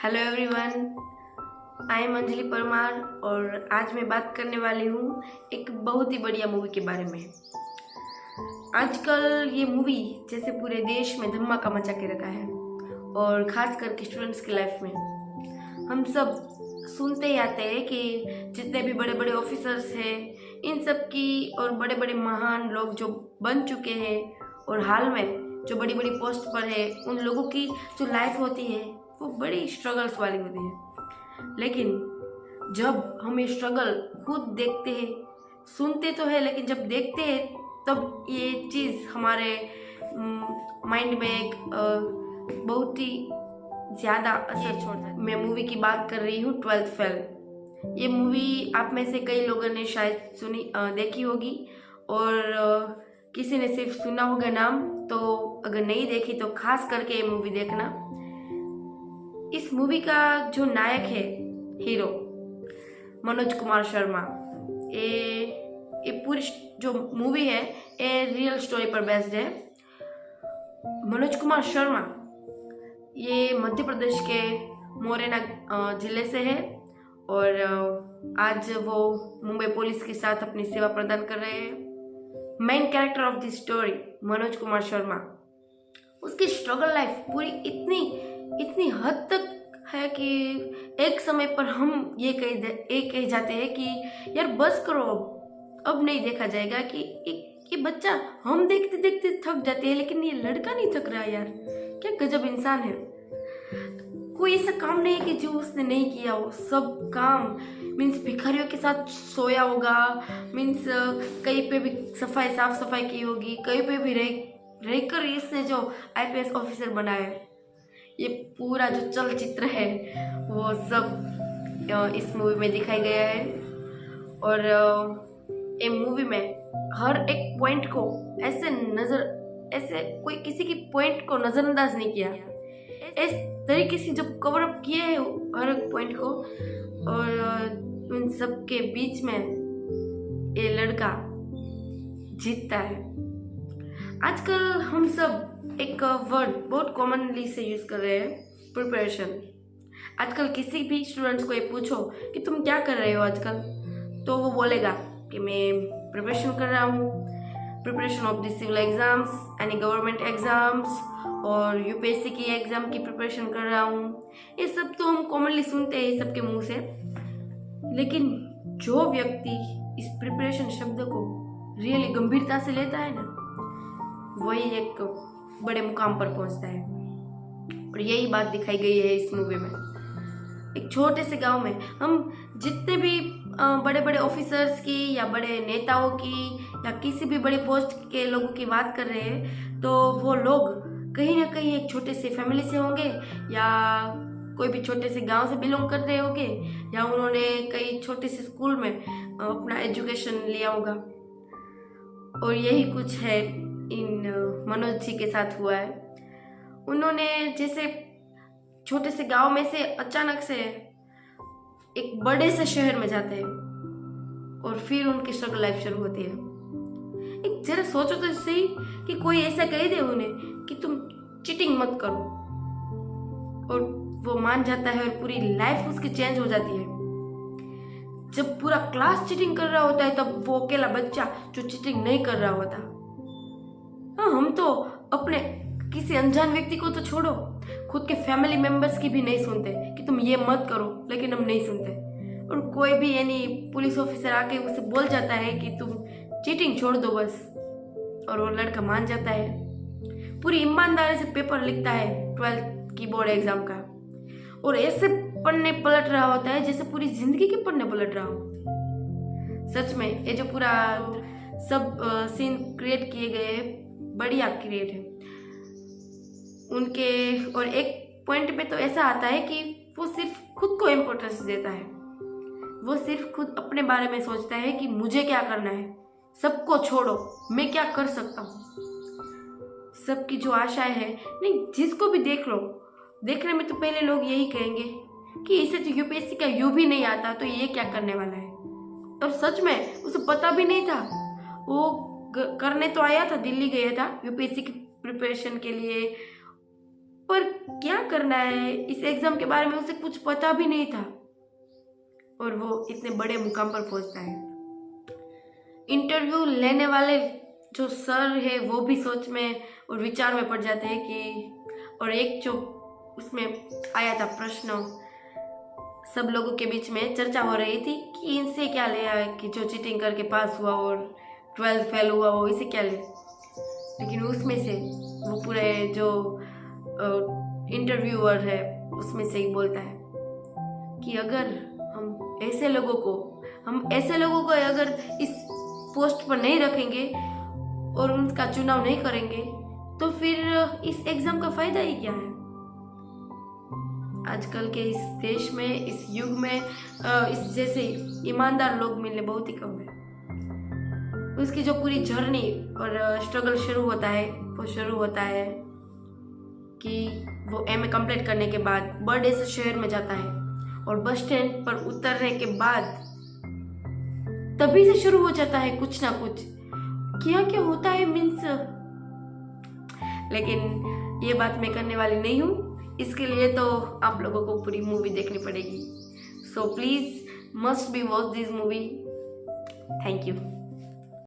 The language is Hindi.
Hello everyone, I am Anjali Parmar और आज मैं बात करने वाली हूँ एक बहुत ही बढ़िया मूवी के बारे में। आजकल ये मूवी जैसे पूरे देश में धमाका मचा के रखा है और ख़ास करके स्टूडेंट्स की लाइफ में हम सब सुनते ही आते हैं कि जितने भी बड़े बड़े ऑफिसर्स हैं इन सब की और बड़े बड़े महान लोग जो बन चुके हैं और हाल में जो बड़ी बड़ी पोस्ट पर है उन लोगों की जो लाइफ होती है वो बड़ी स्ट्रगल्स वाली होती है। लेकिन जब हम ये स्ट्रगल खुद देखते हैं, सुनते तो है लेकिन जब देखते हैं तब ये चीज़ हमारे माइंड में एक बहुत ही ज़्यादा असर छोड़ता है। मैं मूवी की बात कर रही हूँ 12th फेल। ये मूवी आप में से कई लोगों ने शायद देखी होगी और किसी ने सिर्फ सुना होगा नाम, तो अगर नहीं देखी तो खास करके ये मूवी देखना। इस मूवी का जो नायक है, हीरो मनोज कुमार शर्मा, ये पूरी जो मूवी है ये रियल स्टोरी पर बेस्ड है। मनोज कुमार शर्मा ये मध्य प्रदेश के मोरेना जिले से है और आज वो मुंबई पुलिस के साथ अपनी सेवा प्रदान कर रहे हैं। Main character of this story Manoj Kumar Sharma, उसकी स्ट्रगल लाइफ पूरी इतनी हद तक है कि एक समय पर हम ये कह जाते हैं कि यार बस करो, अब नहीं देखा जाएगा कि ये बच्चा, हम देखते देखते थक जाते हैं लेकिन ये लड़का नहीं थक रहा यार, क्या गजब इंसान है। कोई ऐसा काम नहीं है कि जो उसने नहीं किया हो, सब काम मीन्स भिखारियों के साथ सोया होगा, मीन्स कहीं पे भी साफ सफाई की होगी, कहीं पे भी रहकर इसने जो आईपीएस ऑफिसर बनाया है। ये पूरा जो चलचित्र है वो सब इस मूवी में दिखाया गया है और ये मूवी में हर एक पॉइंट को ऐसे कोई किसी की पॉइंट को नज़रअंदाज नहीं किया, इस तरीके से जब कवर अप किए है हर एक पॉइंट को और उन सब के बीच में ये लड़का जीतता है। आजकल हम सब एक वर्ड बहुत कॉमनली से यूज़ कर रहे हैं, प्रिपरेशन। आजकल किसी भी स्टूडेंट्स को ये पूछो कि तुम क्या कर रहे हो आजकल, तो वो बोलेगा कि मैं प्रिपरेशन कर रहा हूँ, preparation of the civil exams, any government exams और यूपीएससी की एग्ज़ाम की प्रिपरेशन कर रहा हूँ। ये सब तो हम कॉमनली सुनते हैं सबके मुंह से, लेकिन जो व्यक्ति इस प्रिपरेशन शब्द को रियली गंभीरता से लेता है ना, वही एक बड़े मुकाम पर पहुंचता है और यही बात दिखाई गई है इस मूवी में। एक छोटे से गांव में हम जितने भी बड़े बड़े ऑफिसर्स की या बड़े नेताओं की या किसी भी बड़े पोस्ट के लोगों की बात कर रहे हैं तो वो लोग कहीं ना कहीं एक छोटे से फैमिली से होंगे या कोई भी छोटे से गांव से बिलोंग कर रहे होंगे या उन्होंने कई छोटे से स्कूल में अपना एजुकेशन लिया होगा। और यही कुछ है इन मनोज जी के साथ हुआ है। उन्होंने जैसे छोटे से गांव में से अचानक से एक बड़े से शहर में जाते हैं और फिर उनकी स्ट्रगल लाइफ शुरू होती है। एक जरा सोचो तो सही कि कोई ऐसा कह दे उन्हें कि तुम चीटिंग मत करो और वो मान जाता है और पूरी लाइफ उसकी चेंज हो जाती है। जब पूरा क्लास चीटिंग कर रहा होता है तब वो अकेला बच्चा जो चीटिंग नहीं कर रहा होता। हाँ, हम तो अपने किसी अनजान व्यक्ति को तो छोड़ो, खुद के फैमिली मेंबर्स की भी नहीं सुनते कि तुम ये मत करो, लेकिन हम नहीं सुनते। और कोई भी यानी पुलिस ऑफिसर आके उसे बोल जाता है कि तुम चीटिंग छोड़ दो बस, और वो लड़का मान जाता है, पूरी ईमानदारी से पेपर लिखता है 12th की बोर्ड एग्जाम का और ऐसे पन्ने पलट रहा होता है जैसे पूरी जिंदगी के पन्ने पलट रहा हो। सच में ये जो पूरा सब सीन क्रिएट किए गए बढ़िया क्रिएट है उनके। और एक पॉइंट पे तो ऐसा आता है कि वो सिर्फ खुद को इम्पोर्टेंस देता है, वो सिर्फ खुद अपने बारे में सोचता है कि मुझे क्या करना है, सबको छोड़ो, मैं क्या कर सकता हूँ। सबकी जो आशाएं है, नहीं जिसको भी देख लो, देखने में तो पहले लोग यही कहेंगे कि इसे तो यूपीएससी का यू भी नहीं आता तो ये क्या करने वाला है। और सच में उसे पता भी नहीं था, वो करने तो आया था, दिल्ली गया था यूपीएससी की प्रिपरेशन के लिए पर क्या करना है, इस एग्जाम के बारे में उसे कुछ पता भी नहीं था और वो इतने बड़े मुकाम पर पहुंचता है। इंटरव्यू लेने वाले जो सर है वो भी सोच में और विचार में पड़ जाते हैं कि, और एक जो उसमें आया था प्रश्न, सब लोगों के बीच में चर्चा हो रही थी कि इनसे क्या ले आए कि जो चीटिंग करके पास हुआ और 12th फेल हुआ वो इसे क्या ले। लेकिन उसमें से वो पूरे जो इंटरव्यूअर है उसमें से ही बोलता है कि अगर हम ऐसे लोगों को अगर इस पोस्ट पर नहीं रखेंगे और उनका चुनाव नहीं करेंगे तो फिर इस एग्जाम का फायदा ही क्या है। आजकल के इस देश में, इस युग में इस जैसे ईमानदार लोग मिलने बहुत ही कम है। उसकी जो पूरी जर्नी और स्ट्रगल शुरू होता है कि वो एमए कंप्लीट करने के बाद बड़े से शहर में जाता है और बस स्टैंड पर उतरने के बाद तभी से शुरू हो जाता है कुछ ना कुछ, क्या क्या होता है मीन्स। लेकिन ये बात मैं करने वाली नहीं हूँ, इसके लिए तो आप लोगों को पूरी मूवी देखनी पड़ेगी। So please must be watch this movie. Thank you.